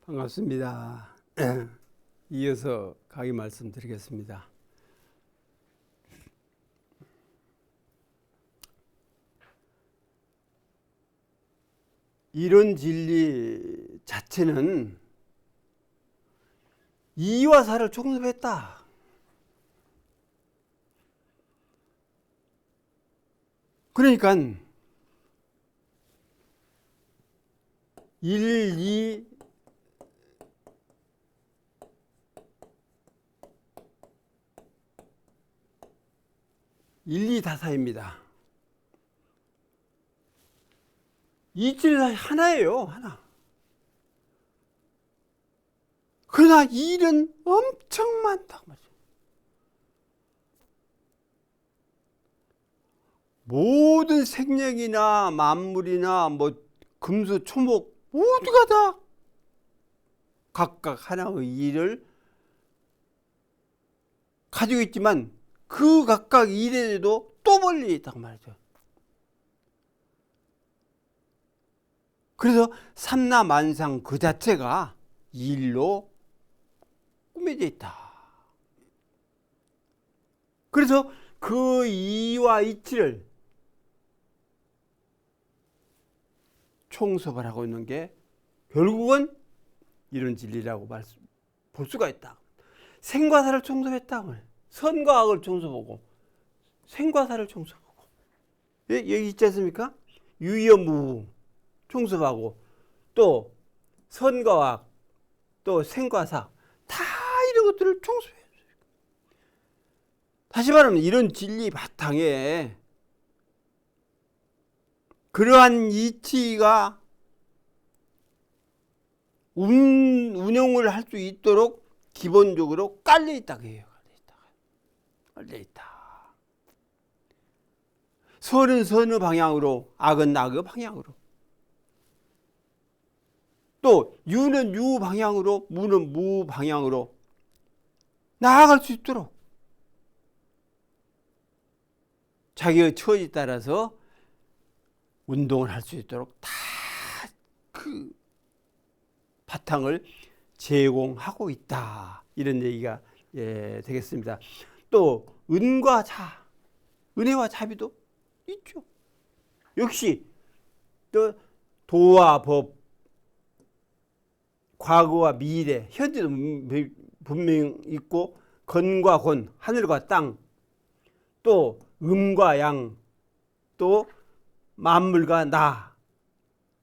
반갑습니다. 이어서 강의 말씀드리겠습니다. 이런 진리 자체는 이와 사를 총섭했다. 그러니까 1, 2, 1, 2 다사입니다. 이치는 하나예요, 하나. 그러나 일은 엄청 많다고 말이죠. 모든 생명이나 만물이나 금수, 초목 모두가 다 각각 하나의 일을 가지고 있지만 그 각각 일에도 또 멀리 있다고 말이죠. 그래서 삼라만상 그 자체가 일로 꾸며져 있다. 그래서 그 이와 이치를 총섭을 하고 있는 게 결국은 이런 진리라고 볼 수가 있다. 생과 사를 총섭했다. 선과 악을 총섭하고 생과 사를 총섭하고 여기 있지 않습니까? 유의무부 총섭하고 또 선과 악 또 생과 사 다 이런 것들을 총섭해요. 다시 말하면 이런 진리 바탕에 그러한 이치가 운영을 할 수 있도록 기본적으로 깔려 있다고 해요. 깔려 있다. 선은 선의 방향으로, 악은 악의 방향으로. 또 유는 유 방향으로, 무는 무 방향으로 나아갈 수 있도록 자기의 처지에 따라서 운동을 할 수 있도록 다 그 바탕을 제공하고 있다. 이런 얘기가 되겠습니다. 또 은과 자, 은혜와 자비도 있죠. 역시 또 도와 법, 과거와 미래, 현재도 분명히 있고 건과 곤, 하늘과 땅, 또 음과 양, 또 만물과 나,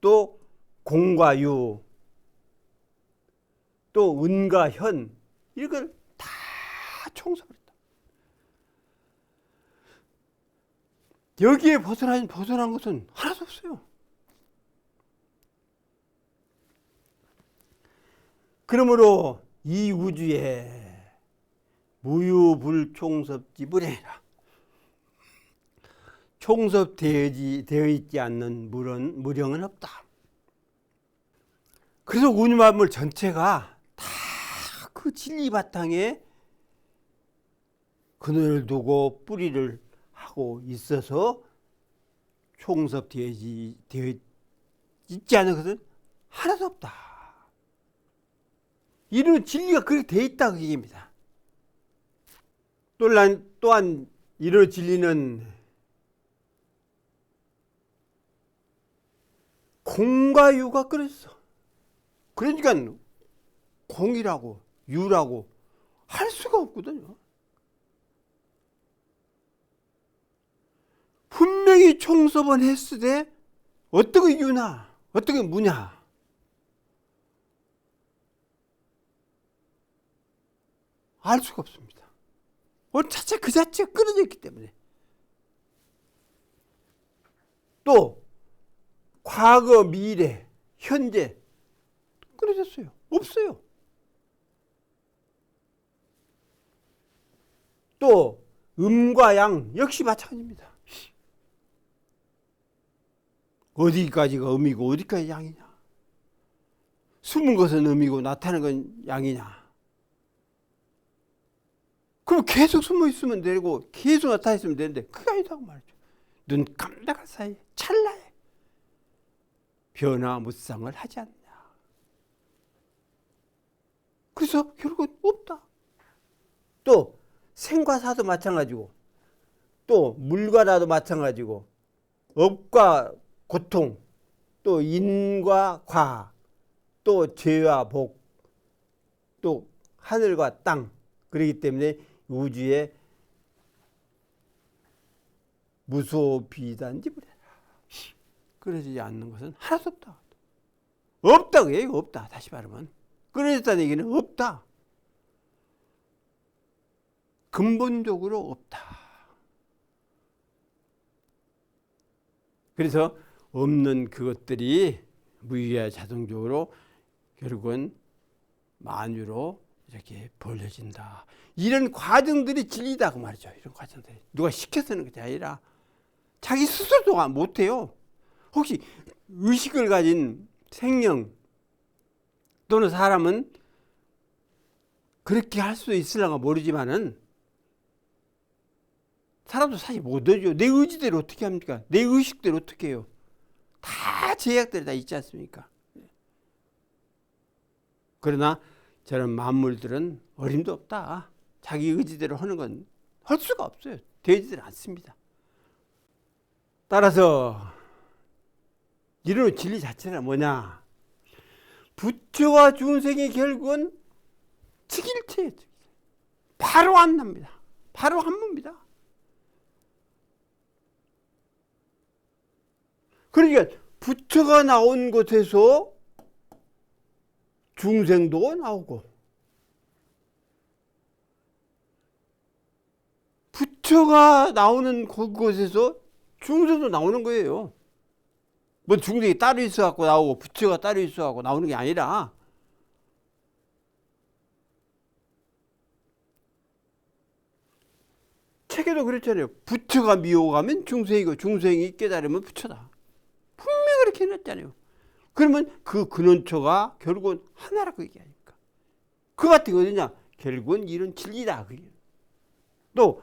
또 공과 유, 또 은과 현, 이걸 다 총섭했다. 여기에 벗어난 것은 하나도 없어요. 그러므로 이 우주에 무유불총섭지불행이라. 총섭되어 있지 않는 무령은 없다. 그래서 우주 만물 전체가 다 그 진리 바탕에 그늘을 두고 뿌리를 하고 있어서 총섭되어 있지 않은 것은 하나도 없다. 이런 진리가 그렇게 되어 있다 그 얘기입니다. 또한 이런 진리는 공과 유가 끊어졌어. 그러니까 공이라고 유라고 할 수가 없거든요. 분명히 총섭은 했으되 어떻게 유나 어떻게 무냐 알 수가 없습니다. 자체 그 자체가 끊어져 있기 때문에. 또 과거, 미래, 현재 끊어졌어요. 없어요. 또 음과 양 역시 마찬가지입니다. 어디까지가 음이고 어디까지 양이냐. 숨은 것은 음이고 나타나는 건 양이냐. 그럼 계속 숨어 있으면 되고 계속 나타나 있으면 되는데 그게 아니다고 말이죠. 눈 깜짝할 사이 찰나에 변화무쌍을 하지 않냐. 그래서 결국은 없다. 또 생과 사도 마찬가지고, 또 물과 나도 마찬가지고, 업과 고통, 또 인과 과, 또 죄와 복, 또 하늘과 땅. 그렇기 때문에 우주에 무소비단지불이라. 끊어지지 않는 것은 하나도 없다. 없다고 해요. 없다. 다시 말하면 끊어졌다는 얘기는 없다. 근본적으로 없다. 그래서 없는 그것들이 무의야 자동적으로 결국은 만유로 이렇게 벌려진다. 이런 과정들이 진리다 그 말이죠. 이런 과정들이 누가 시켜서는 것이 아니라 자기 스스로도 못해요. 혹시 의식을 가진 생명 또는 사람은 그렇게 할 수도 있을랑가 모르지만은 사람도 사실 못하죠. 내 의지대로 어떻게 합니까? 내 의식대로 어떻게 해요? 다 제약들이 다 있지 않습니까? 그러나 저런 만물들은 어림도 없다. 자기 의지대로 하는 건 할 수가 없어요. 되지들 않습니다. 따라서 이런 진리 자체는 뭐냐? 부처와 중생의 결국은 즉일체예요. 바로 안 납니다. 바로 한 몸입니다. 그러니까 부처가 나온 곳에서 중생도 나오고, 부처가 나오는 그곳에서 중생도 나오는 거예요. 뭐 중생이 따로 있어갖고 나오고 부처가 따로 있어갖고 나오는 게 아니라, 책에도 그랬잖아요. 부처가 미혹하면 중생이고 중생이 깨달으면 부처다. 분명히 그렇게 해놨잖아요. 그러면 그 근원초가 결국은 하나라고 얘기하니까. 그 같은 게 어디냐? 결국은 이런 진리다. 또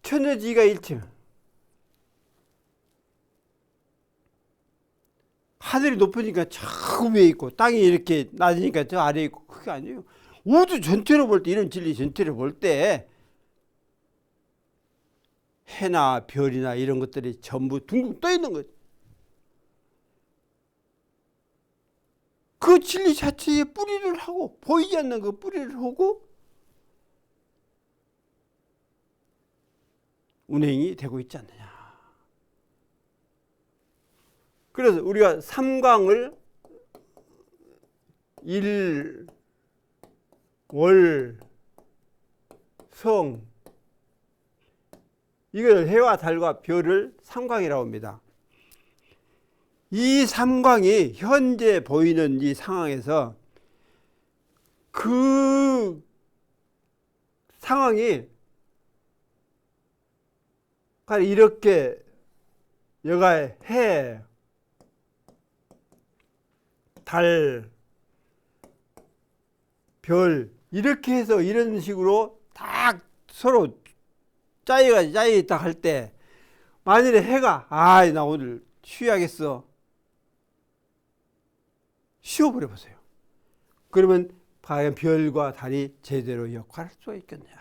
천여지가 일체. 하늘이 높으니까 저 위에 있고 땅이 이렇게 낮으니까 저 아래에 있고, 그게 아니에요. 우주 전체로 볼 때, 이런 진리 전체를 볼 때 해나 별이나 이런 것들이 전부 둥둥 떠 있는 거예요. 그 진리 자체에 뿌리를 하고, 보이지 않는 그 뿌리를 하고 운행이 되고 있지 않느냐. 그래서 우리가 삼광을 일, 월, 성, 이걸 해와 달과 별을 삼광이라고 합니다. 이 삼광이 현재 보이는 이 상황에서 그 상황이 이렇게 여가 해, 달, 별 이렇게 해서 이런 식으로 딱 서로 짜여 있다 할 때, 만일에 해가 나 오늘 쉬어야겠어, 쉬어버려 보세요. 그러면 과연 별과 달이 제대로 역할할 수가 있겠냐?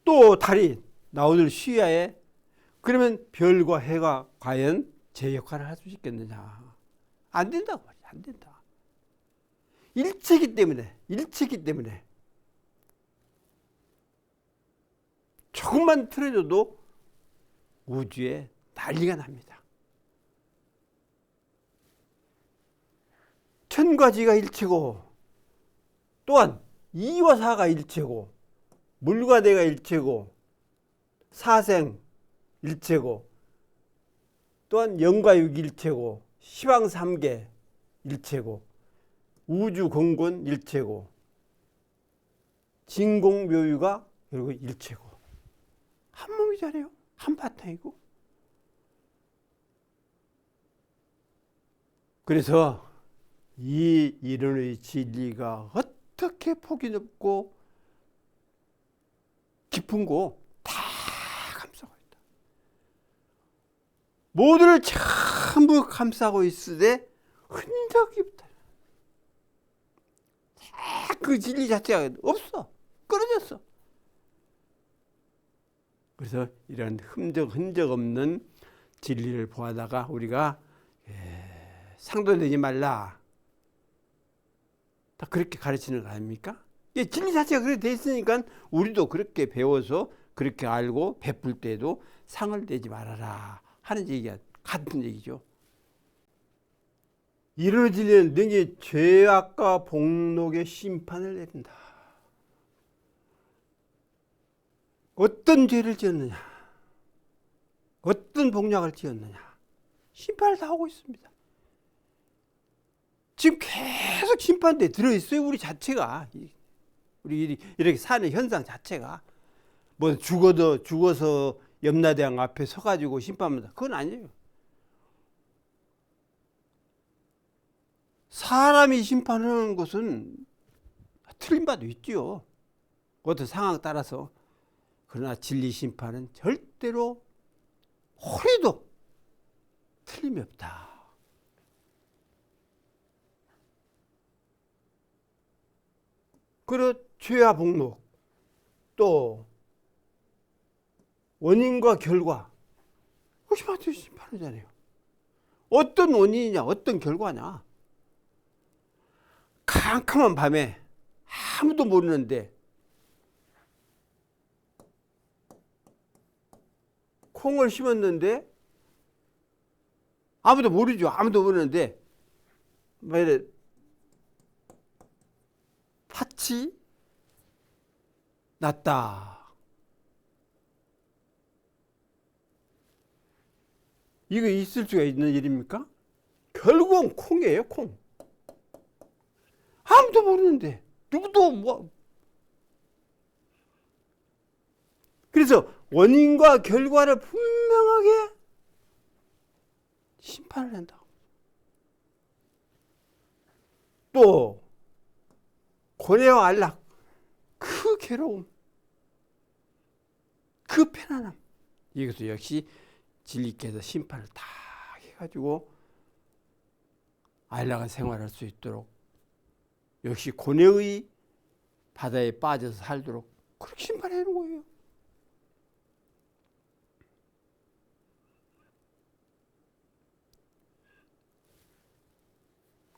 또 달이 나 오늘 쉬어야 해. 그러면 별과 해가 과연 제 역할을 할 수 있겠느냐? 안 된다고 말이야. 안 된다. 일체이기 때문에 조금만 틀어져도 우주에 난리가 납니다. 천과지가 일체고, 또한 이와 사가 일체고, 물과 내가 일체고, 사생 일체고, 또한 영과 육이 일체고, 시방삼계 일체고, 우주 공군 일체고, 진공묘유가 그리고 일체고, 한 몸이잖아요. 한 바탕이고. 그래서 이 이론의 진리가 어떻게 폭이 넓고 깊은고 다 감싸고 있다. 모두를 전부 감싸고 있으되 흔적이 없다. 그 진리 자체가 없어. 끊어졌어. 그래서 이런 흔적 없는 진리를 보아다가 우리가 상도되지 말라. 다 그렇게 가르치는 거 아닙니까? 진리 자체가 그렇게 돼 있으니까 우리도 그렇게 배워서 그렇게 알고 베풀 때도 상을 내지 말아라 하는 얘기가 같은 얘기죠. 이런 진리는 능히 죄악과 복록의 심판을 내린다. 어떤 죄를 지었느냐, 어떤 복약을 지었느냐, 심판을 다 하고 있습니다. 지금 계속 심판대에 들어있어요. 우리 자체가, 우리 이렇게 사는 현상 자체가. 뭐 죽어서 염라대왕 앞에 서가지고 심판합니다. 그건 아니에요. 사람이 심판하는 것은 틀린 바도 있지요. 어떤 상황 따라서. 그러나 진리 심판은 절대로 허리도 틀림이 없다. 그리고 죄와 복록, 또 원인과 결과, 그것이 바로 심판이잖아요. 어떤 원인이냐, 어떤 결과냐. 캄캄한 밤에 아무도 모르는데 콩을 심었는데 아무도 모르죠. 아무도 모르는데 왜 팥이 났다. 이거 있을 수가 있는 일입니까? 결국은 콩이에요. 콩. 아무도 모르는데 누구도 뭐. 그래서 원인과 결과를 분명하게 심판을 한다. 또 고뇌와 안락, 그 괴로움, 그 편안함, 이것도 역시 진리께서 심판을 다 해가지고 안락한 생활할 수 있도록, 역시 고뇌의 바다에 빠져서 살도록 그렇게 심판해 놓은 거예요.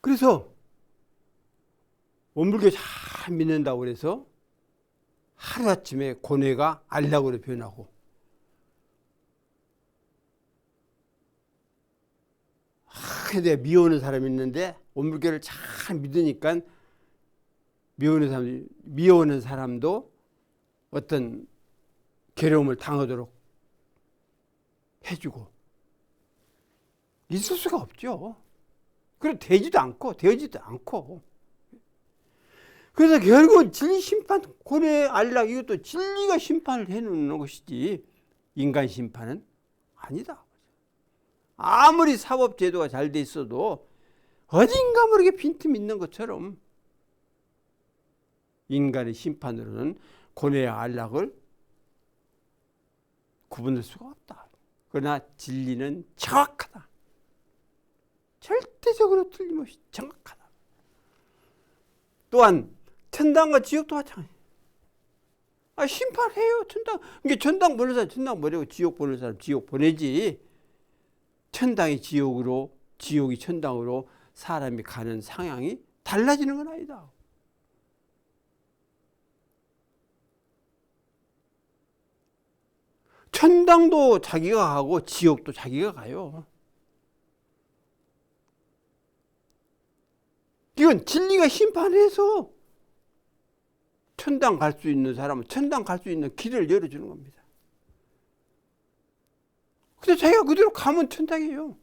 그래서 원불교 잘 믿는다고 그래서 하루아침에 고뇌가 안락으로 변하고, 내가 미워하는 사람이 있는데 원불교를 잘 믿으니까 미워하는 사람도 어떤 괴로움을 당하도록 해주고, 있을 수가 없죠. 그리고 되지도 않고. 그래서 결국 진리 심판, 고뇌, 안락, 이것도 진리가 심판을 해놓는 것이지 인간 심판은 아니다. 아무리 사법제도가 잘 돼 있어도 어딘가 모르게 빈틈이 있는 것처럼 인간의 심판으로는 고뇌와 안락을 구분할 수가 없다. 그러나 진리는 정확하다. 절대적으로 틀림없이 정확하다. 또한 천당과 지옥도 마찬가지예요. 심판해요. 천당. 이게 천당 보는 사람 천당 보내고 지옥 보는 사람 지옥 보내지. 천당이 지옥으로, 지옥이 천당으로 사람이 가는 상향이 달라지는 건 아니다. 천당도 자기가 가고 지옥도 자기가 가요. 이건 진리가 심판해서 천당 갈 수 있는 사람은 천당 갈 수 있는 길을 열어주는 겁니다. 근데 자기가 그대로 가면 천당이에요.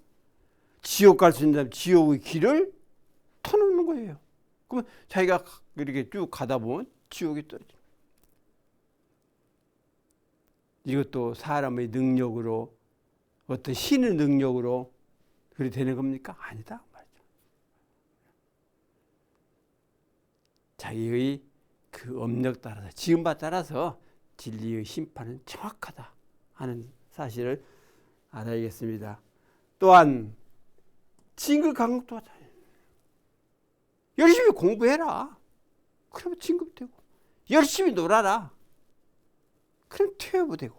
지옥 갈 수 있는 사람 지옥의 길을 터놓는 거예요. 그러면 자기가 이렇게 쭉 가다 보면 지옥이 떨어집니다. 이것도 사람의 능력으로, 어떤 신의 능력으로 그렇게 되는 겁니까? 아니다 말이죠. 자기의 그 업력 따라서, 지음바 따라서 진리의 심판은 정확하다 하는 사실을 알아야겠습니다. 또한 징글 강국도 마찬가지예요. 열심히 공부해라. 그러면 진급되고. 열심히 놀아라. 그럼 퇴업되고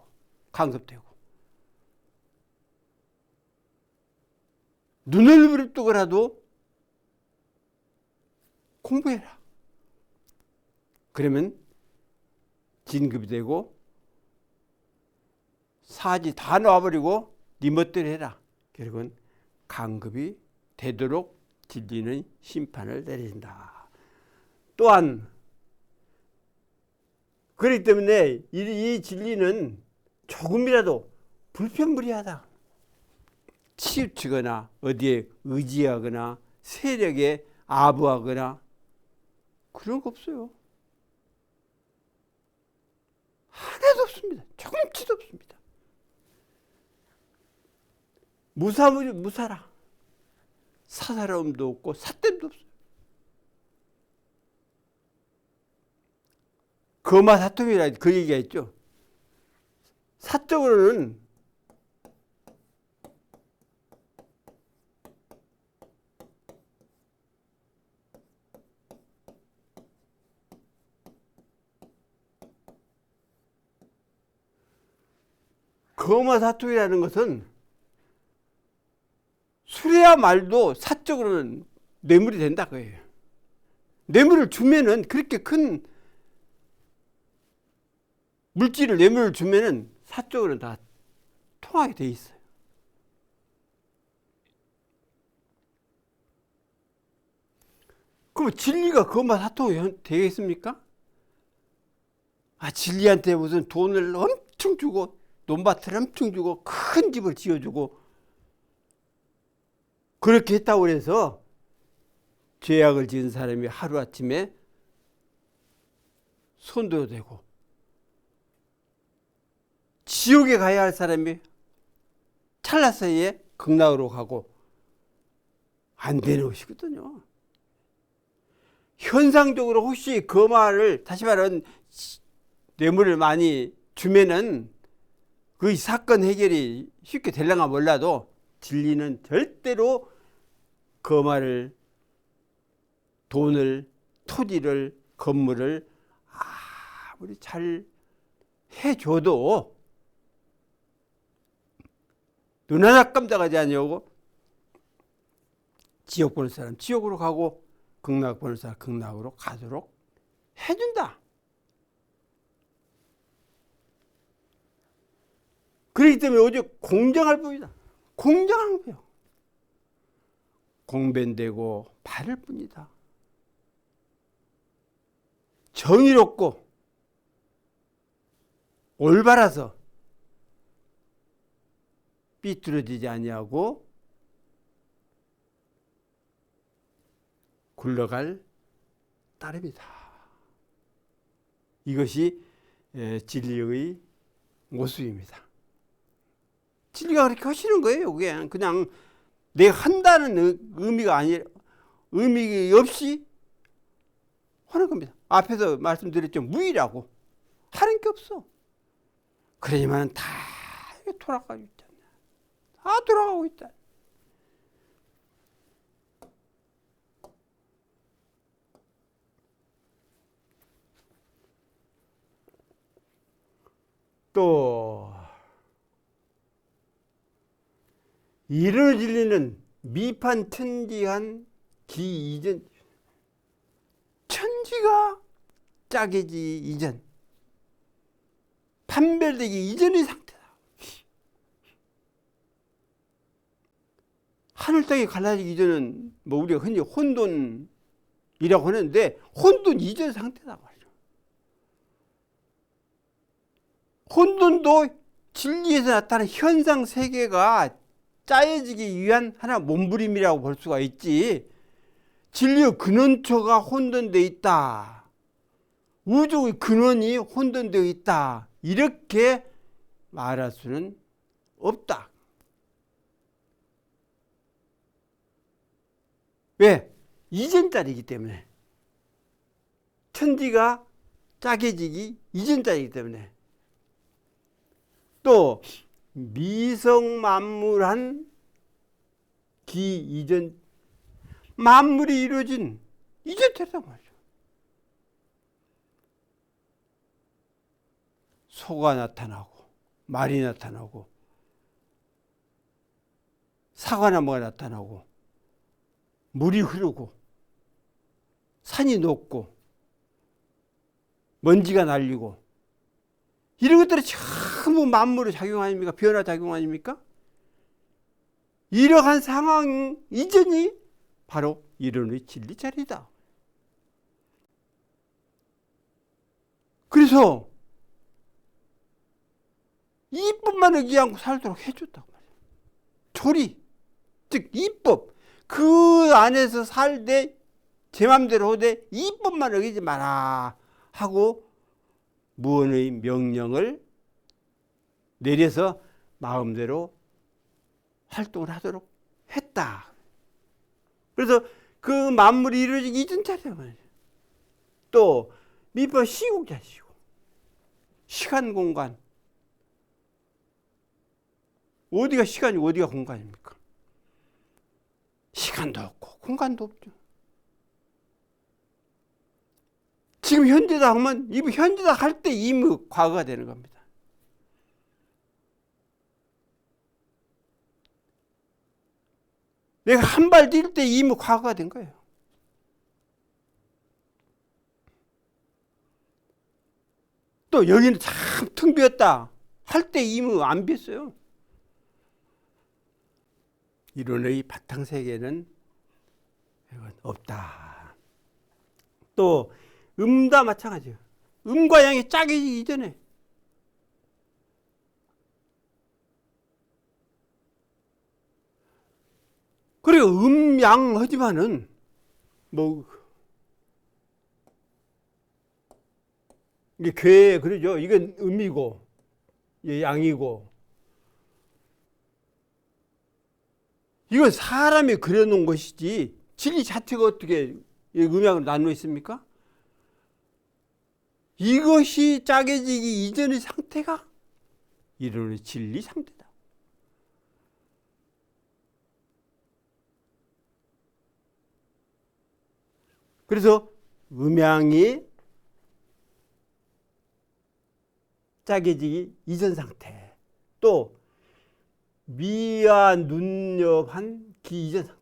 강급되고. 눈을 부릅뜨고라도 공부해라. 그러면 진급이 되고 사지 다 놓아버리고 네 멋대로 해라. 결국은 강급이 되도록 진리는 심판을 내린다. 또한 그렇기 때문에 이 진리는 조금이라도 불편불리하다. 치우치거나 어디에 의지하거나 세력에 아부하거나 그런 거 없어요. 하나도 없습니다. 조금치도 없습니다. 무사라. 사사로움도 없고 삿됨도 없어요. 거마사통이라 그 얘기가 있죠. 사적으로는 거마사통이라는 것은 술이야 말도 사적으로는 뇌물이 된다 그예요. 뇌물을 주면은 그렇게 큰 물질을 뇌물을 주면은 사적으로는 다 통하게 돼 있어요. 그럼 진리가 거마사통이 되겠습니까? 진리한테 무슨 돈을 엄청 주고 논밭을 엄청 주고 큰 집을 지어주고 그렇게 했다고 해서 죄악을 지은 사람이 하루아침에 손도 되고 지옥에 가야 할 사람이 찰나 사이에 극락으로 가고 안 되는 것이거든요. 현상적으로 혹시 거마를 다시 말하면 뇌물을 많이 주면은 그 사건 해결이 쉽게 될랑가 몰라도 진리는 절대로 거마를, 돈을, 토지를, 건물을 아무리 잘 해줘도 눈 하나 깜짝하지 아니하고 지옥 보는 사람 지옥으로 가고 극락 보는 사람 극락으로 가도록 해준다. 그렇기 때문에 오직 공정할 뿐이다. 공정한 거예요. 공변되고 바를 뿐이다. 정의롭고 올바라서 삐뚤어지지 아니하고 굴러갈 따름이다. 이것이 진리의 모습입니다. 진리가 그렇게 하시는 거예요. 그냥 내가 한다는 의미가 아니라 의미 없이 하는 겁니다. 앞에서 말씀드렸죠. 무의라고 하는 게 없어. 그러지만 다 돌아가고 있다. 다 돌아가고 있다. 또 이를 진리는 미판 천지한 기이전, 천지가 짜게지 이전, 판별되기 이전의 상태다. 하늘 땅이 갈라지기 이전은 뭐 우리가 흔히 혼돈이라고 하는데 혼돈 이전 상태라고 하죠. 혼돈도 진리에서 나타나는 현상 세계가 짜여지기 위한 하나 몸부림이라고 볼 수가 있지. 진리의 근원초가 혼돈되어 있다. 우주의 근원이 혼돈되어 있다. 이렇게 말할 수는 없다. 왜? 이전짜리이기 때문에. 천지가 짜게지기 이전짜리이기 때문에. 또 미성만물한 기이전, 만물이 이루어진 이전 차리단 말이죠. 소가 나타나고 말이 나타나고 사과나무가 나타나고 물이 흐르고 산이 높고 먼지가 날리고 이런 것들이 전부 만물의 작용 아닙니까? 변화 작용 아닙니까? 이러한 상황 이전이 바로 이론의 진리 자리다. 그래서 이법만 의지하고 살도록 해줬다고 말이에요. 조리, 즉 이법. 그 안에서 살되 제 맘대로 하되 이법만 어기지 마라 하고 무언의 명령을 내려서 마음대로 활동을 하도록 했다. 그래서 그 만물이 이루어지기 이전까지란 말이에요. 또 미법 시국자시고 시간 공간 어디가 시간이고 어디가 공간입니까? 시간도 없고 공간도 없죠. 지금 현재다 하면 이 현재다 할 때 이미 과거가 되는 겁니다. 내가 한 발 뛸 때 이미 과거가 된 거예요. 또 여기는 참 텅 비었다 할 때 이미 안 비었어요. 이론의 바탕세계는 없다. 또 음도 마찬가지예요. 음과 양이 짝이기 이전에 그리고 음양 하지만은 뭐 이게 괴 그러죠. 이건 음이고 이게 양이고 이건 사람이 그려놓은 것이지 진리 자체가 어떻게 음양으로 나누어 있습니까? 이것이 짜게지기 이전의 상태가 이론의 진리 상태다. 그래서 음양이 짜게지기 이전 상태, 또 미와 눈엽한 기 이전 상태.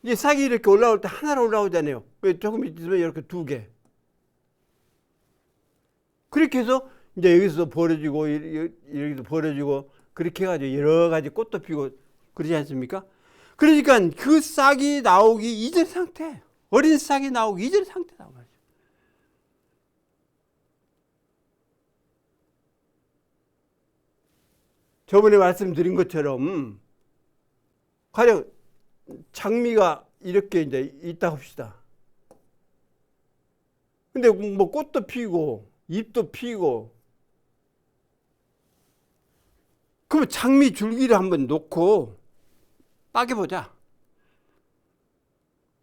이제 싹이 이렇게 올라올 때 하나로 올라오잖아요. 조금 있으면 이렇게 두 개. 그렇게 해서 이제 여기서 벌어지고 여기서 벌어지고 그렇게 해가지고 여러 가지 꽃도 피고 그러지 않습니까? 그러니까 그 싹이 나오기 이전 상태, 어린 싹이 나오기 이전 상태다 말이죠. 저번에 말씀드린 것처럼 가령 장미가 이렇게 이제 있다 합시다. 근데 뭐 꽃도 피고 잎도 피고 그러면 장미 줄기를 한번 놓고 빠개보자.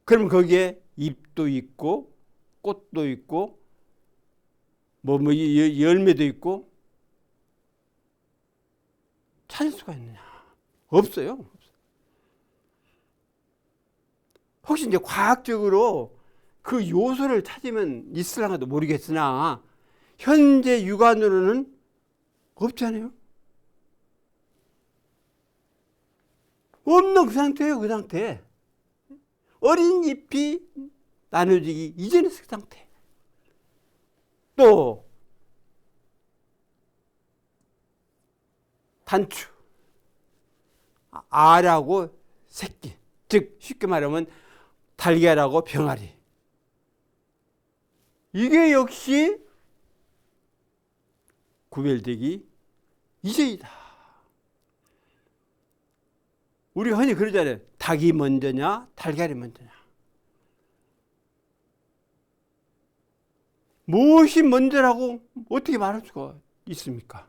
그러면 거기에 잎도 있고 꽃도 있고 뭐 열매도 있고 찾을 수가 있느냐? 없어요. 혹시 이제 과학적으로 그 요소를 찾으면 있을랑도 모르겠으나 현재 육안으로는 없잖아요. 없는 그 상태예요. 그 상태. 어린 잎이 나눠지기 이전의 그 상태. 또 단추, 알하고 새끼, 즉 쉽게 말하면 달걀하고 병아리. 이게 역시 구별되기 이전이다. 우리 흔히 그러잖아요. 닭이 먼저냐, 달걀이 먼저냐. 무엇이 먼저라고 어떻게 말할 수가 있습니까?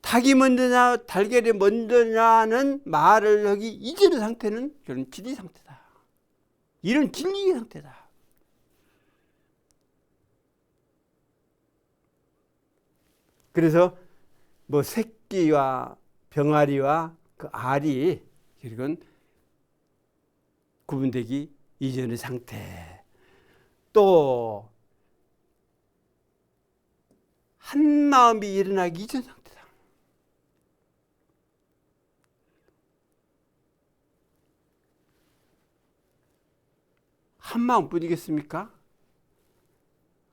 닭이 먼저냐, 달걀이 먼저냐는 말을 하기 이전의 상태는 이런 진리 상태다. 이런 진리 상태다. 그래서 뭐 새끼와 병아리와 그 알이 그리고 구분되기 이전의 상태. 또 한마음이 일어나기 이전 상태다. 한마음뿐이겠습니까?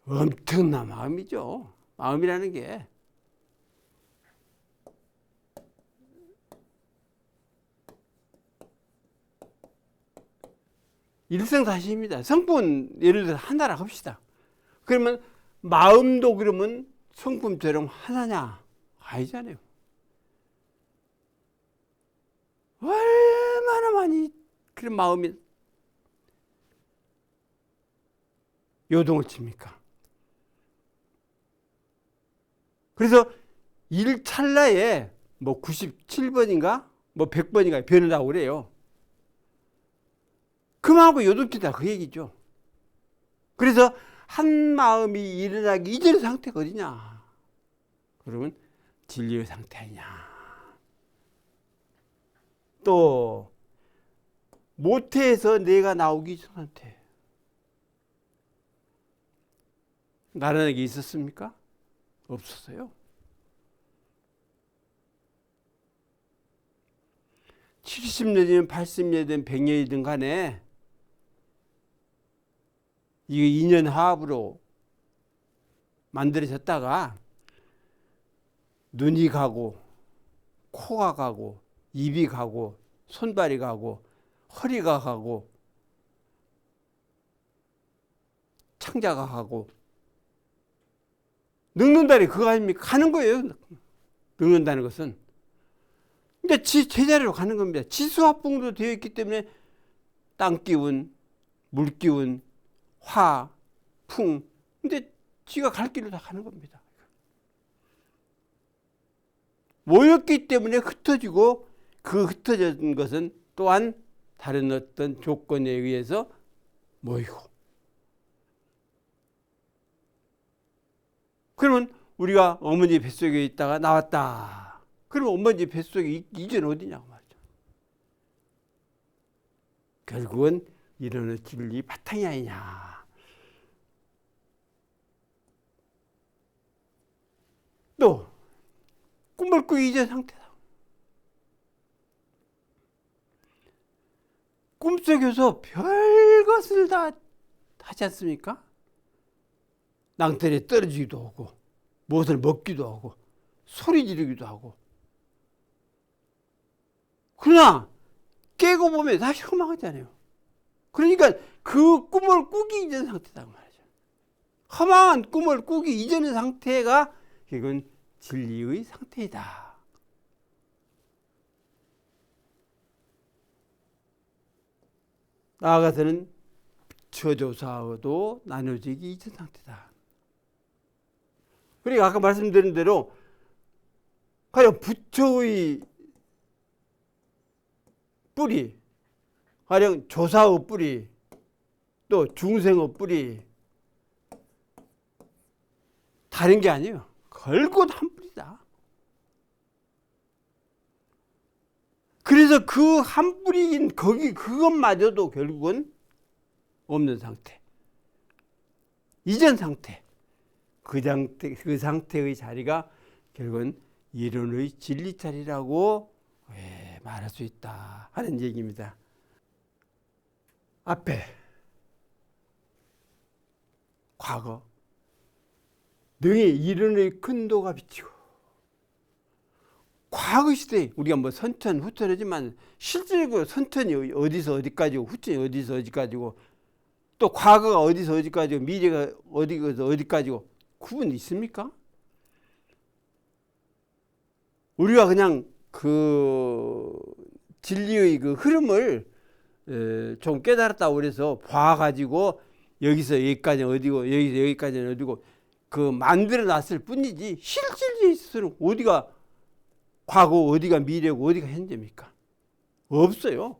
엄청난 마음이죠. 마음이라는 게 일생사실입니다. 성분 예를 들어서 하나라 합시다. 그러면 마음도 그러면 성품처럼 하나냐? 아니잖아요. 얼마나 많이 그런 마음이 요동을 칩니까? 그래서 일 찰나에 뭐 97번인가 뭐 100번인가 변한다고 그래요. 그만하고 요동친다 그 얘기죠. 그래서 한 마음이 일어나기 이전의 상태가 어디냐? 그러면 진리의 상태 아니냐? 또 모태에서 내가 나오기 전 상태. 나라는 게 있었습니까? 없었어요. 70년이든 80년이든 100년이든 간에 이게 인연화합으로 만들어졌다가 눈이 가고 코가 가고 입이 가고 손발이 가고 허리가 가고 창자가 가고 늙는다니 그거 아닙니까? 가는 거예요. 늙는다는 것은. 이제 제자리로 가는 겁니다. 지수화풍으로 되어 있기 때문에 땅기운, 물기운, 화, 풍. 근데 지가 갈 길로 다 가는 겁니다. 모였기 때문에 흩어지고 그 흩어진 것은 또한 다른 어떤 조건에 의해서 모이고. 그러면 우리가 어머니 뱃속에 있다가 나왔다. 그러면 어머니 뱃속에 이전 어디냐고 말이죠. 결국은 이런 진리 바탕이 아니냐. 또 꿈을 꾸기 이전 상태다. 꿈속에서 별것을 다 하지 않습니까? 낭떠러지에 떨어지기도 하고 무엇을 먹기도 하고 소리 지르기도 하고. 그러나 깨고 보면 다시 허망하잖아요. 그러니까 그 꿈을 꾸기 이전 상태다 말이죠. 허망한 꿈을 꾸기 이전의 상태가 이건 진리의 상태이다. 나아가서는 부처조사하고도 나눠지기 이전 상태다. 그러니까 아까 말씀드린 대로 과연 부처의 뿌리, 가령 조사의 뿌리, 또 중생의 뿌리 다른 게 아니에요. 결국 한 뿌리다. 그래서 그 한 뿌리인 거기 그것마저도 결국은 없는 상태, 이전 상태, 그 상태의 자리가 결국은 이론의 진리 자리라고 말할 수 있다 하는 얘기입니다. 앞에 과거 능히 이론의 큰 도가 비치고, 과거 시대에 우리가 뭐 선천 후천이지만 실제로 선천이 어디서 어디까지고 후천이 어디서 어디까지고 또 과거가 어디서 어디까지고 미래가 어디서 어디까지고 구분이 있습니까? 우리가 그냥 그 진리의 그 흐름을 좀 깨달았다고 그래서 봐가지고 여기서 여기까지 어디고 여기서 여기까지는 어디고 그 만들어 놨을 뿐이지 실질에 있어서는 어디가 과거, 어디가 미래고 어디가 현재입니까? 없어요.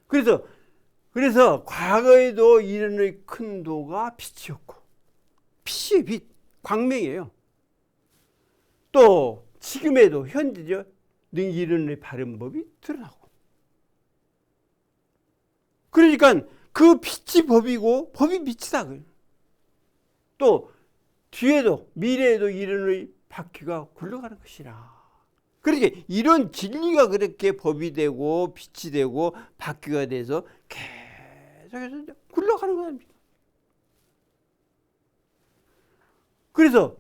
그래서 과거에도 이론의 큰 도가 빛이었고, 빛이 빛, 광명이에요. 또 지금에도 현재죠. 능 이론의 바른 법이 드러나고, 그러니까 그 빛이 법이고 법이 빛이다. 또 뒤에도 미래에도 이르는 바퀴가 굴러가는 것이라. 그러니까 이런 진리가 그렇게 법이 되고 빛이 되고 바퀴가 돼서 계속해서 굴러가는 겁니다. 그래서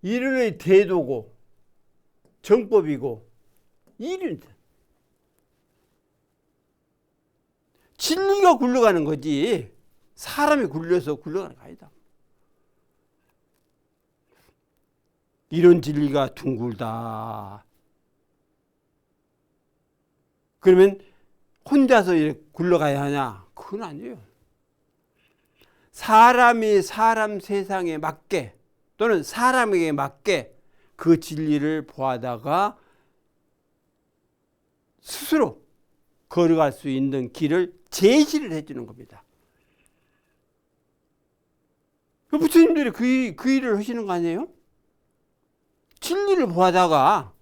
이르는 대도고 정법이고 이르는 진리가 굴러가는 거지 사람이 굴려서 굴러가는 거 아니다. 이런 진리가 둥글다. 그러면 혼자서 이렇게 굴러가야 하냐? 그건 아니에요. 사람이 사람 세상에 맞게 또는 사람에게 맞게 그 진리를 보아다가 스스로 걸어갈 수 있는 길을 제시를 해주는 겁니다. 부처님들이 그 일을 하시는 거 아니에요? 진리를 보아다가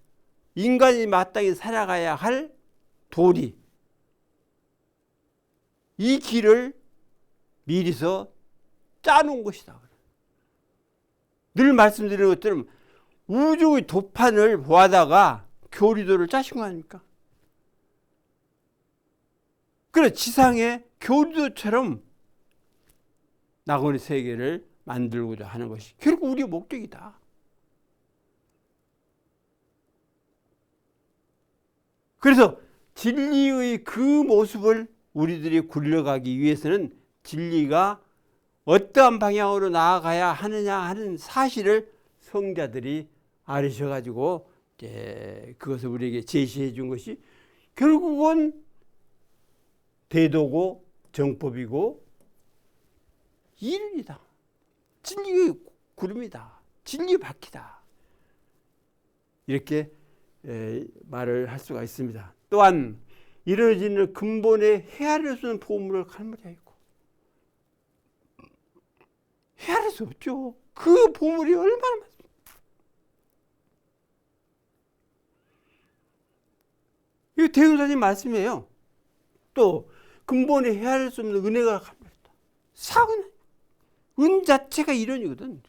인간이 마땅히 살아가야 할 도리, 이 길을 미리서 짜놓은 것이다. 늘 말씀드리는 것처럼 우주의 도판을 보아다가 교리도를 짜신 거 아닙니까? 그래 지상의 교리도처럼 나그네 세계를 만들고자 하는 것이 결국 우리의 목적이다. 그래서 진리의 그 모습을 우리들이 굴려가기 위해서는 진리가 어떠한 방향으로 나아가야 하느냐 하는 사실을 성자들이 알으셔가지고 그것을 우리에게 제시해 준 것이 결국은 대도고 정법이고 이른이다. 진리의 구름이다. 진리의 바퀴다. 이렇게 말을 할 수가 있습니다. 또한 이루어지는 근본에 헤아릴 수 없는 보물을 갈무리하여 있고 헤아릴 수 없죠. 그 보물이 얼마나 많습니까? 이거 대흥사님 말씀이에요. 또 근본에 헤아릴 수 없는 은혜가 갈무리했다. 사은 은 자체가 이론이거든.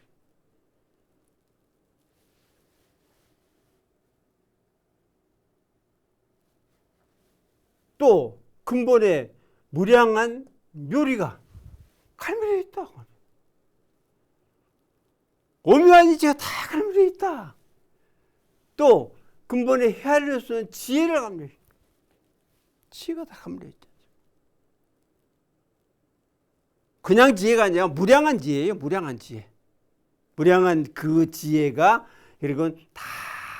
또 근본에 무량한 묘리가 갈무리에 있다. 오묘한 이치가 다 갈무리에 있다. 또 근본에 헤아릴 수 없는 지혜를 갈무리에 있다. 지혜가 다 갈무리에 있다. 그냥 지혜가 아니라 무량한 지혜예요. 무량한 지혜. 무량한 그 지혜가 그리고 다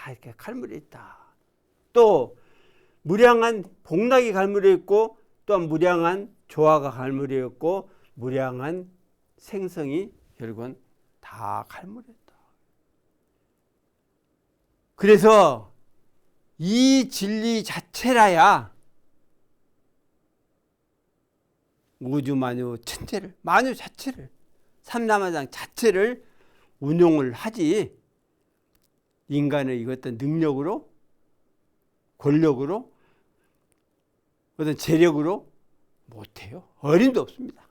이렇게 갈무리에 있다. 또 무량한 복락이 갈무리에 있고 또한 무량한 조화가 갈무리에 있고 무량한 생성이 결국은 다 갈무리에 있다. 그래서 이 진리 자체라야 우주 만유 천체를 만유 자체를 삼라만상 자체를 운용을 하지 인간의 어떤 능력으로 권력으로 어떤 재력으로 못해요. 어림도 없습니다.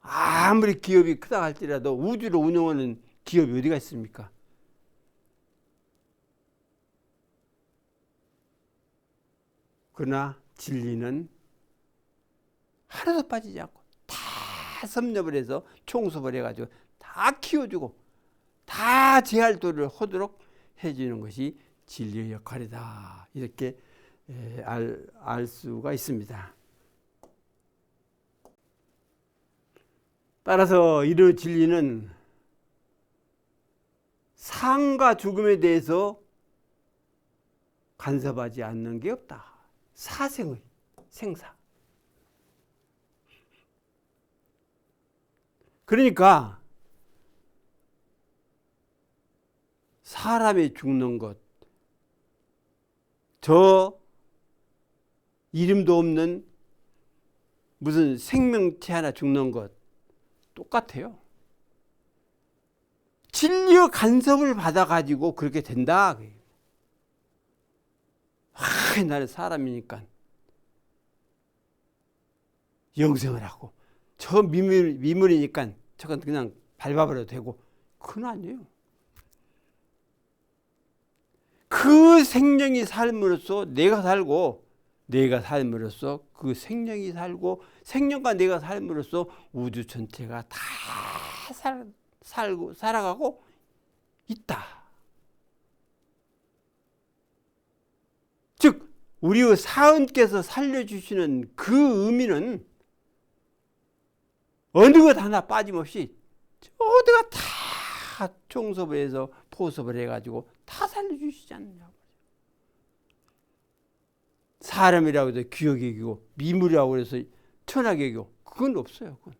아무리 기업이 크다 할지라도 우주를 운영하는 기업이 어디가 있습니까? 그러나 진리는 하나도 빠지지 않고 다 섭렵을 해서 총섭을 해가지고 다 키워주고 다 제할도를 하도록 해주는 것이 진리의 역할이다. 이렇게 알 수가 있습니다. 따라서 이런 진리는 삶과 죽음에 대해서 간섭하지 않는 게 없다. 사생의 생사. 그러니까 사람이 죽는 것, 저 이름도 없는 무슨 생명체 하나 죽는 것 똑같아요. 진리의 간섭을 받아가지고 그렇게 된다. 나는 사람이니까 영생을 하고 저 미물이니까 저건 그냥 밟아버려도 되고 그건 아니에요. 그 생명이 삶으로써 내가 살고 내가 삶으로써 그 생명이 살고 생명과 내가 삶으로써 우주 전체가 다 살고 살아가고 있다. 즉 우리의 사은께서 살려주시는 그 의미는 어느 것 하나 빠짐없이 모두가 다 총섭을 해서 포섭을 해가지고 다 살려주시지 않느냐고. 사람이라고 해서 귀하게 여기고 미물이라고 해서 천하게 여기고 그건 없어요. 그건.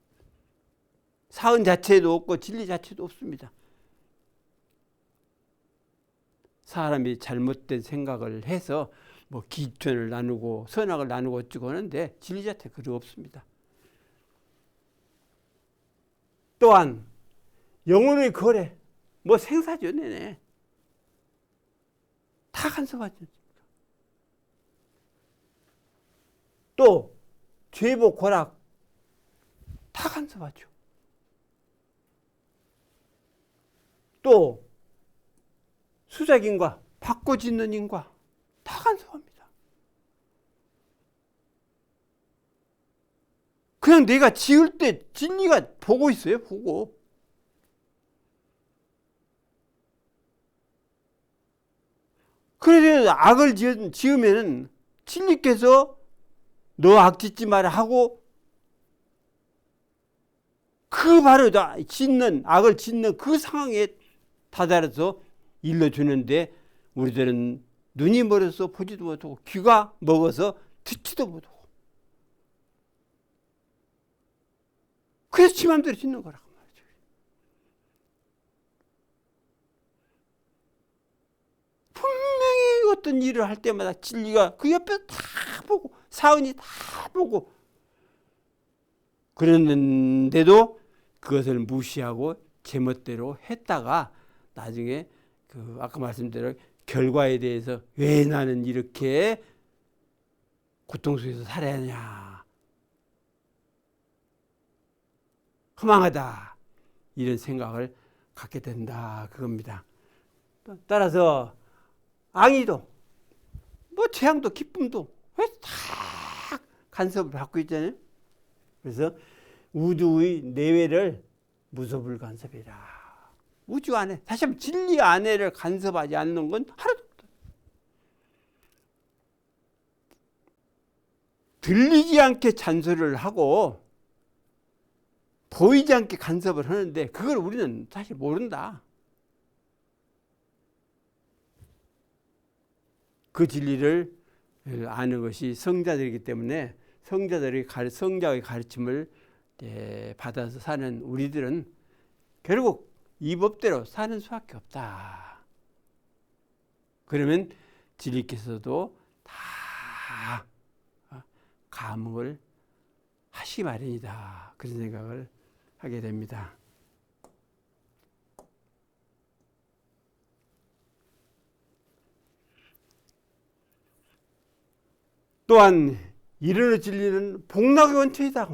사은 자체도 없고 진리 자체도 없습니다. 사람이 잘못된 생각을 해서 뭐 기천을 나누고 선악을 나누고 어쩌고 하는데 진리 자체 그런 없습니다. 또한 영혼의 거래 뭐 생사죠. 내내 다 간섭하죠. 또 죄복 고락 다 간섭하죠. 또 수작인과 바꿔 짓는 인과 다 간섭합니다. 그냥 내가 지을 때 진리가 보고 있어요. 보고. 그래서 악을 지으면 진리께서 너 악 짓지 마라 하고 그 바로 악을 짓는 그 상황에 다다라서 일러주는데 우리들은 눈이 멀어서 보지도 못하고 귀가 먹어서 듣지도 못하고 그래서 지 맘대로 짓는 거라고 말이죠. 분명히 어떤 일을 할 때마다 진리가 그 옆에서 다 보고 사은이 다 보고 그랬는데도 그것을 무시하고 제멋대로 했다가 나중에 그 아까 말씀대로 결과에 대해서 왜 나는 이렇게 고통 속에서 살아야 하냐 허망하다 이런 생각을 갖게 된다 그겁니다. 따라서 악의도 뭐 재앙도 기쁨도 왜 다 간섭을 받고 있잖아요. 그래서 우주의 내외를 무섭을 간섭해라. 우주 안에 다시 한번 진리 안에를 간섭하지 않는 건 하나도 없다. 들리지 않게 잔소리를 하고 보이지 않게 간섭을 하는데 그걸 우리는 사실 모른다. 그 진리를 아는 것이 성자들이기 때문에 성자의 가르침을 받아서 사는 우리들은 결국 이 법대로 사는 수밖에 없다. 그러면 진리께서도 다 감흥을 하시 마련이다. 그런 생각을 하게 됩니다. 또한 이르는 진리는 복락의 원천이다.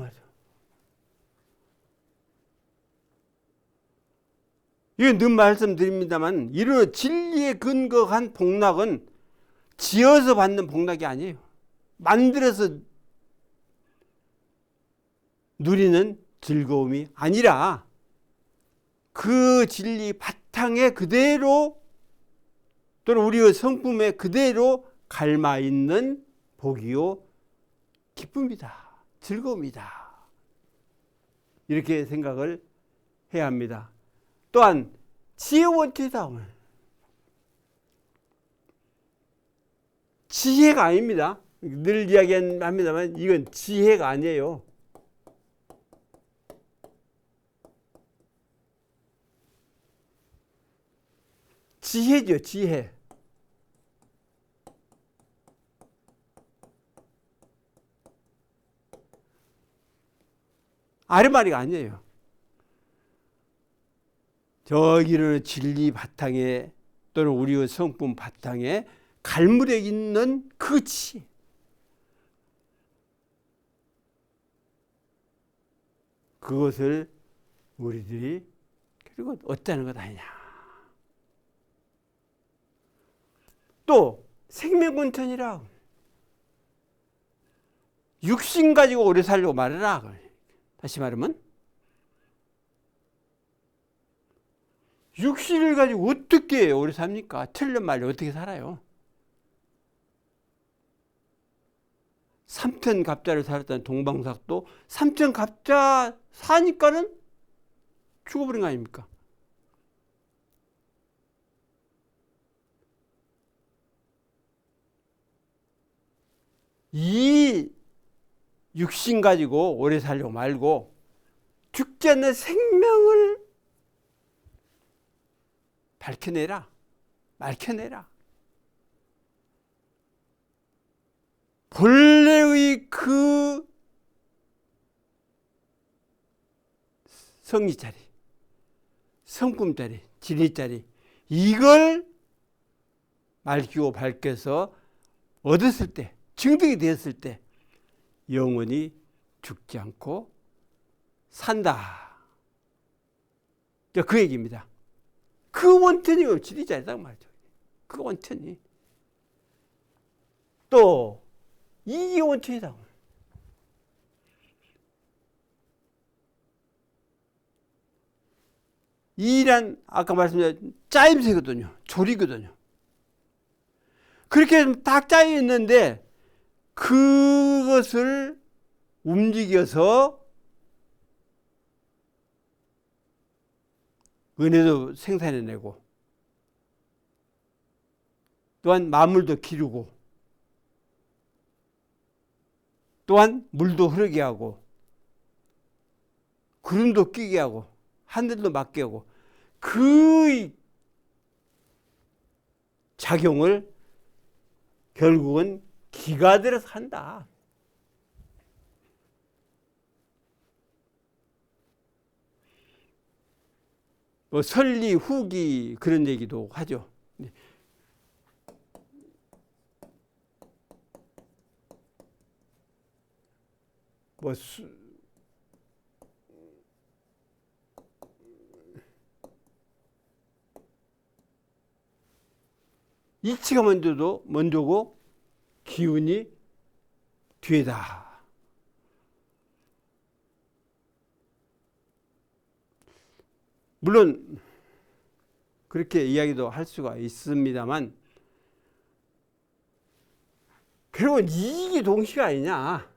이건 늘 말씀드립니다만 이르는 진리에 근거한 복락은 지어서 받는 복락이 아니에요. 만들어서 누리는 즐거움이 아니라 그 진리 바탕에 그대로 또는 우리의 성품에 그대로 갈마 있는 복이요 기쁨이다. 즐거움이다. 이렇게 생각을 해야 합니다. 또한 지혜의 원천이다. 지혜가 아닙니다. 늘 이야기합니다만 이건 지혜가 아니에요. 지혜죠. 지혜. 아르마리가 아니에요. 저기는 진리 바탕에 또는 우리의 성품 바탕에 갈무려 있는 그 지혜. 그것을 우리들이 그리고 어쩌는 것 아니냐. 또 생명곤천이라 육신 가지고 오래 살려고 말해라. 다시 말하면 육신을 가지고 어떻게 오래 삽니까? 7년 만에 어떻게 살아요? 삼천갑자를 살았던 동방삭도 삼천갑자 사니까는 죽어버린 거 아닙니까? 이 육신 가지고 오래 살려고 말고 죽지 않는 생명을 밝혀내라. 밝혀내라. 본래의 그 성리자리, 성품자리, 진리자리 이걸 밝히고 밝혀서 얻었을 때, 증득이 되었을 때 영원히 죽지 않고 산다. 그 얘기입니다. 그 원천이 진리자리다 말이죠. 그 원천이. 또 이게 원천이다. 이란 아까 말씀드린 짜임새거든요. 조리거든요. 그렇게 딱 짜여 있는데 그것을 움직여서 은혜도 생산해내고 또한 만물도 기르고 또한 물도 흐르게 하고 구름도 끼게 하고 하늘도 맑게 하고 그 작용을 결국은 기가 들어서 한다. 뭐 설리, 후기 그런 얘기도 하죠. 뭐 이치가 먼저고 기운이 뒤에다. 물론 그렇게 이야기도 할 수가 있습니다만 결국은 이익이 동시가 아니냐.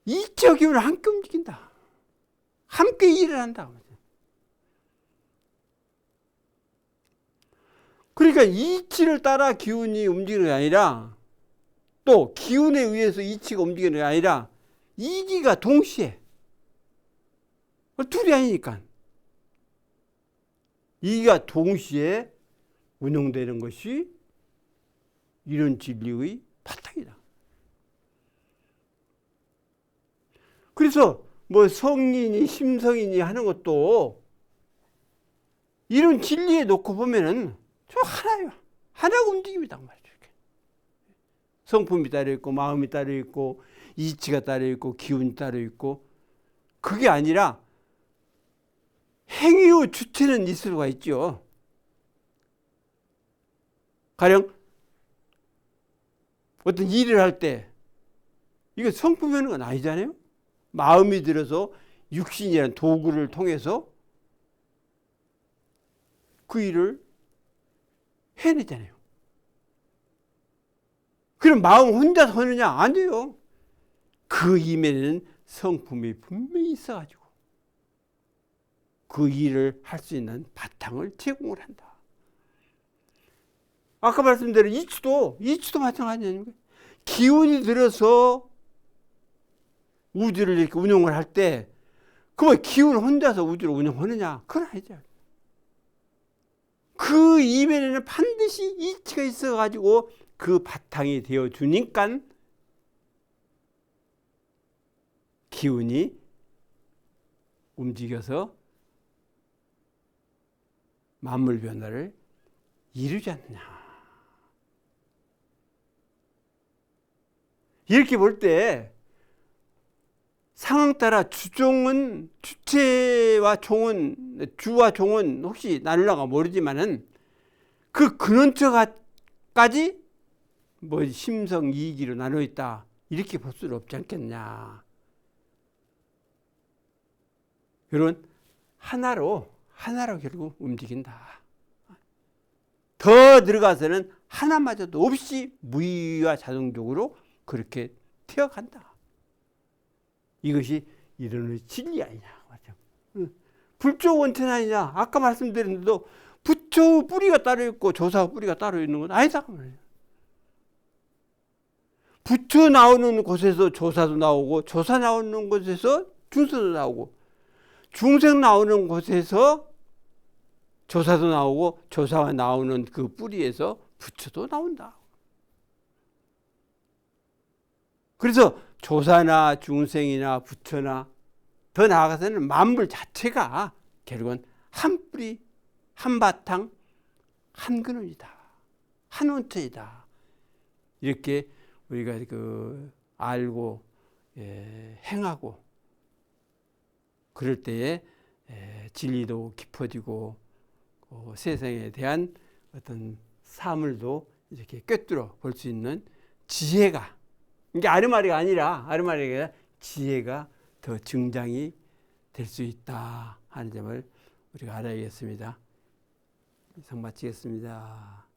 이치와 기운을 함께 움직인다. 함께 일을 한다. 그러니까 이치를 따라 기운이 움직이는 게 아니라 또 기운에 의해서 이치가 움직이는 게 아니라 이기가 동시에 둘이 아니니까 이기가 동시에 운영되는 것이 이런 진리의 바탕이다. 그래서 뭐 성인이 심성인이 하는 것도 이런 진리에 놓고 보면은 저 하나예요. 하나가 움직임이다 말이죠. 성품이 따로 있고 마음이 따로 있고 이치가 따로 있고 기운이 따로 있고 그게 아니라 행위의 주체는 있을 수가 있죠. 가령 어떤 일을 할 때 이거 성품이 하는 건 아니잖아요. 마음이 들어서 육신이라는 도구를 통해서 그 일을 해내잖아요. 그럼 마음 혼자서 하느냐? 안 돼요. 그 이면에는 성품이 분명히 있어가지고 그 일을 할 수 있는 바탕을 제공을 한다. 아까 말씀드린 이치도 마찬가지 아닙니까? 기운이 들어서 우주를 이렇게 운영을 할 때 그러면 기운 혼자서 우주를 운영하느냐? 그건 아니죠. 그 이면에는 반드시 이치가 있어가지고 그 바탕이 되어주니까 기운이 움직여서 만물 변화를 이루지 않느냐. 이렇게 볼 때 상황 따라 주종은 주체와 종은 주와 종은 혹시 나눌라가 모르지만은 그 근원처까지 뭐 심성 이기로 나눠 있다 이렇게 볼 수는 없지 않겠냐. 이런 하나로 결국 움직인다. 더 들어가서는 하나마저도 없이 무의와 자동적으로 그렇게 튀어간다. 이것이 이론의 진리 아니냐. 맞죠? 불조 원천 아니냐. 아까 말씀드렸는데도 부처의 뿌리가 따로 있고 조사의 뿌리가 따로 있는 건 아니다. 부처 나오는 곳에서 조사도 나오고 조사 나오는 곳에서 중생도 나오고 중생 나오는 곳에서 조사도 나오고 조사가 나오는 그 뿌리에서 부처도 나온다. 그래서 조사나 중생이나 부처나 더 나아가서는 만물 자체가 결국은 한 뿌리, 한 바탕, 한 근원이다. 한 원천이다. 이렇게 우리가 그 알고 행하고 그럴 때에 진리도 깊어지고 세상에 대한 어떤 사물도 이렇게 꿰뚫어 볼 수 있는 지혜가, 이게 아르마리가 아니라 지혜가 더 증장이 될 수 있다 하는 점을 우리가 알아야겠습니다. 이상 마치겠습니다.